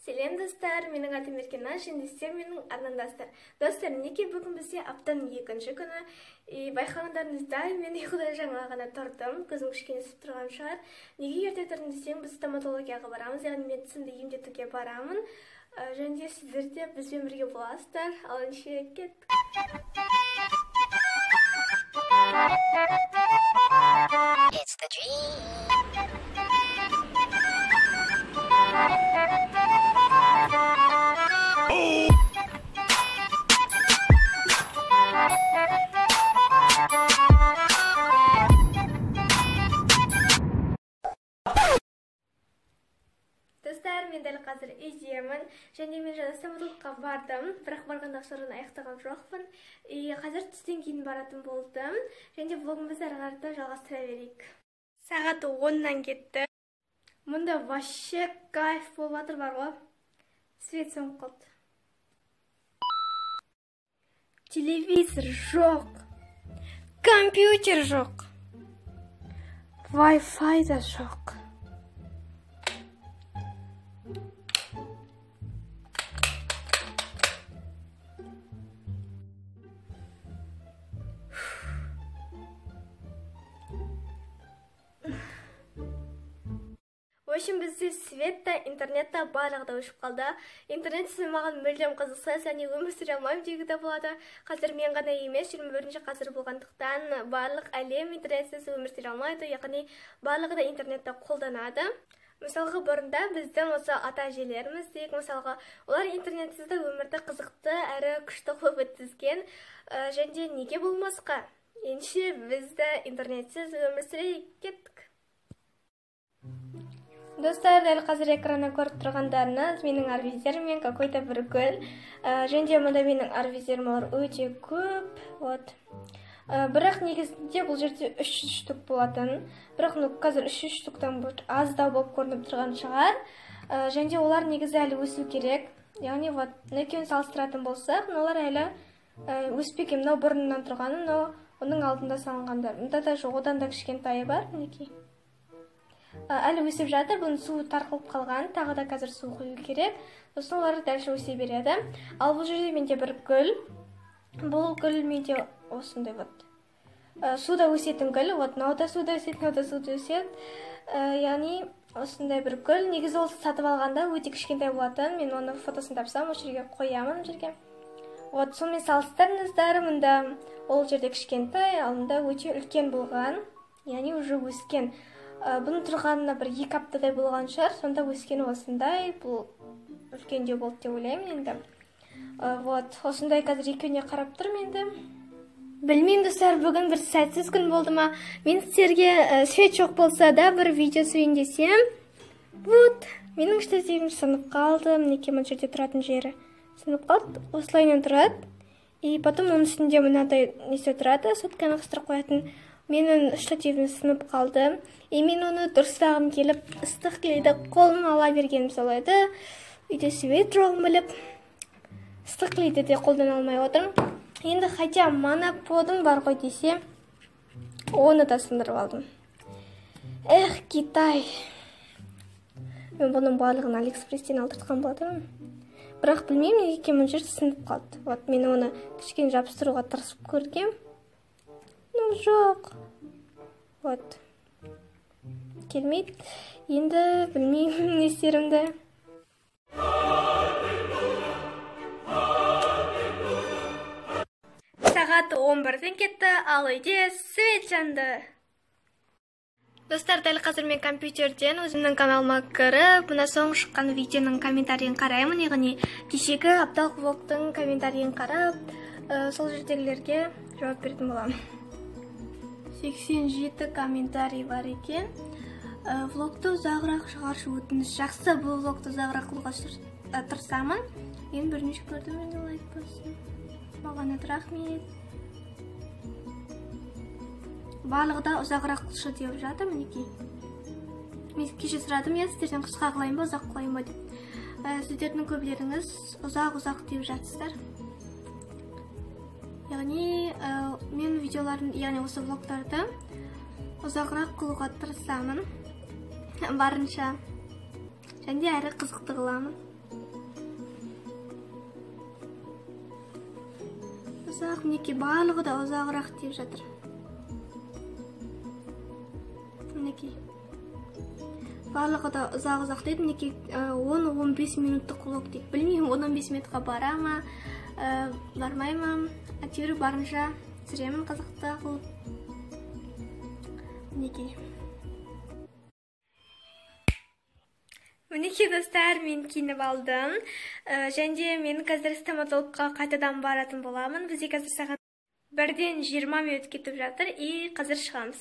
Селен достар, менің атым Еркена, және сіздер менің арнамдастар. Достар, неге бүгін бізде аптаның екінші күні. Байқағандарыңыздай, мен ұйқыдан жаңа ғана тұрдым, көзім кішкене ісіп тұрған шығар. Неге ерте тұрдым десем, біз стоматологияға барамыз, яғни медицинді емдетуге барамын. Және сіздер де бізбен бірге боласыздар. Ал ендеше кеттік. It's the dream. Достар, мен дәл қазір үйдемін, және мен жаңа стоматологқа бардым, бірақ барғанда ақшаларын аяқтаған жоқпын. Қазір түстен кейін баратын болдым, және влогымызды ары қарата жалғастыра берейік. Сағаты 10-нан кетті. Мұнда вообще кайф болып жатыр бар ғой. Свет сөніп қалды. Телевизор жоқ. Компьютер жоқ. Wi-Fi да жоқ. В общем, бізде свет та, интернет та барлығы да өшіп қалды. Интернетсіз маған мүлдем қызықса, және өмір сүре алмаймын деуге де болады. Қазір мен ғана емес, 21-ші ғасыр болғандықтан барлық әлем интернетсіз өмір сүре алмайды, яғни барлығы да интернетті қолданады. Мысалға, бұрында біздің осы ата-әжелеріміз дейік, мысалға, олар интернетсіз де өмірді қызықты әрі күшті қылып өткізген. Және неге болмасқа? Ендеше бізді интернетсіз өмір сүре кеттік. Достар, дәл қазір экраннан көріп тұрғандарыңыз менің арвиздерім мен какой-то бір гүл. Және мұнда менің арвиздерім олар өте көп. Бірақ негізінде бұл жерде 300 штук болатын. Бірақ қазір 300 штуктан аздау болып көрініп тұрған шығар. Және олар негізі әлі өсу керек. Яғни екеуін салыстыратын болсақ, олар әлі өспеген. Мынау бұрыннан тұрғаны, оның алдында салынғандар. Мұнда да жоқ, одан да кішкентайы бар, мінекей. Әлі өсіп жатыр, бұның суы тарқылып қалған, тағы да қазір су құю керек. Сосын олар дәлше өсе береді. Ал бұл жерде менде бір гүл. Бұл гүл менде осындай суда өсетін гүл. Мынау да суда өседі, мынау да суда өседі. Яғни осындай бір гүл. Негізі ол сатып алғанда өте кішкентай болатын. Мен оны фотосын тапсам, осы жерге қоямын жерге. Сонымен салыстырыңыздар, мұнда ол жерде кішкентай, ал мұнда өте үлкен болған. Яғни уже өскен. Бұның тұрғанына бір 2 аптадай болған шығар, сонда өскен осындай, бұл үлкендеу болды деп ойлаймын енді. Осындай қазір екеуіне қарап тұрмын енді. Білмеймін достар, бүгін бір сәтсіз күн болды ма? Мен сіздерге свет жоқ болса да бір видео түсірейін десем. Менің штативім сынып қалды, мінекей мына жерде тұратын жері сынып қалды, осылайынан тұрады. И потом оның үстінде мынадай несе тұрады, сотканы қыстырып қоятын. Менің штативім сынып қалды. Мен оны дұрыстағым келіп, ыстық келеді, қолым ала бергенім солайды. Үйде свет жоғын біліп, ыстық келеді де қолдан алмай отырмын. Енді хотя моноподым бар ғой десе, оны да сындырып алдым. Китай. Мен бұның барлығын Алиэкспресстен алдыртқан болатырмын. Бірақ білмеймін, неге мұн жерде сынып қалды. Мен оны кішкене жабыстыруға тырысып көргем. Жоқ. Келмейді. Енді білмеймін не істерімді. Сағат 11-ден кетті, ал үйде свет жанды. Достар, дәл қазір мен компьютерден өзімнің каналыма кіріп, мұна соң шыққан видеоның комментарийін қараймын, яғни кешегі апталық влогтың комментарийін қарап, сол жердегілерге жауап беретін боламын. 87 комментарий бар екен. Влогты ұзағырақ шығаршы өтініш. Жақсы, бұл влогты ұзағырақ қылуға тырысамын. Мен бірнеше көрдім, енді лайк бассын. Маған рахмет. Барлығы да ұзағырақ қылшы деп жатыр, мінекей. Мен кеше сұрадым, сіздерден қысқа қылайын ба, ұзақ қылайын ба деп. Сіздердің көбілеріңіз ұзақ деп жатсыздар. Яғни мен видеоларын, яғни осы влогтарды ұзағырақ қылуға тырысамын. Барынша. Және әрі қызықты қыламын. қарасақ, мінекей барлығы да ұзағырақ деп жатыр. Мінекей барлығы да ұзақ дейді. Мінекей 10-15 минуттық влог дейді. Білмеймін, 10-15 минутқа бара ма, бармай ма. Әйтеуір барынша түсіремін қызықты қылып. Мінекей. Мінекей достар, мен киініп алдым. Және мен қазір стоматологқа қайтадан баратын боламын. Бізде қазір сағат 1-ден 20 минут кетіп жатыр, и қазір шығамыз.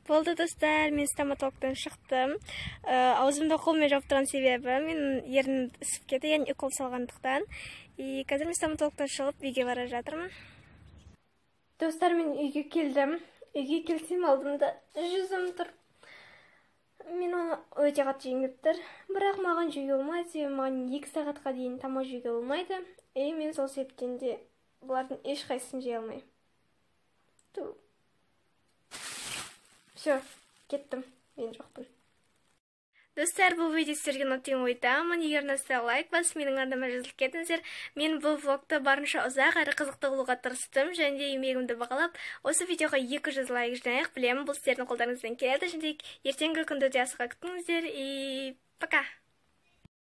Болды достар, мен стоматологтан шықтым. Аузымда қолмен жауып тұрған себебі мен ернім ісіп кетті, яғни укол салғандықтан. И қазір мен стоматологтан шығып үйге бара жатырмын. Достар, мен үйге келдім. Үйге келсем алдымда жүзім тұр. Мен оны өте қатты жеңіп тұр. Бірақ маған жүйге болмайды, себебі маған 2 сағатқа дейін тамақ жүйге болмайды. И мен сол себептен де бұлардың ешқайсысын жей алмаймын. Все, кеттім, мен жоқпын. Достар, бұл видео сіздерге ұнады деген ойдамын. Егер ұнаса лайк басып, менің арнама жазылып кетіңіздер. Мен бұл влогты барынша ұзақ әрі қызықты қылуға тырыстым, және еңбегімді бағалап, осы видеоға 200 лайк жинайық. Білемін, бұл сіздердің қолдарыңыздан келеді. Және ертеңгі күнді де асыға күтіңіздер. И пока!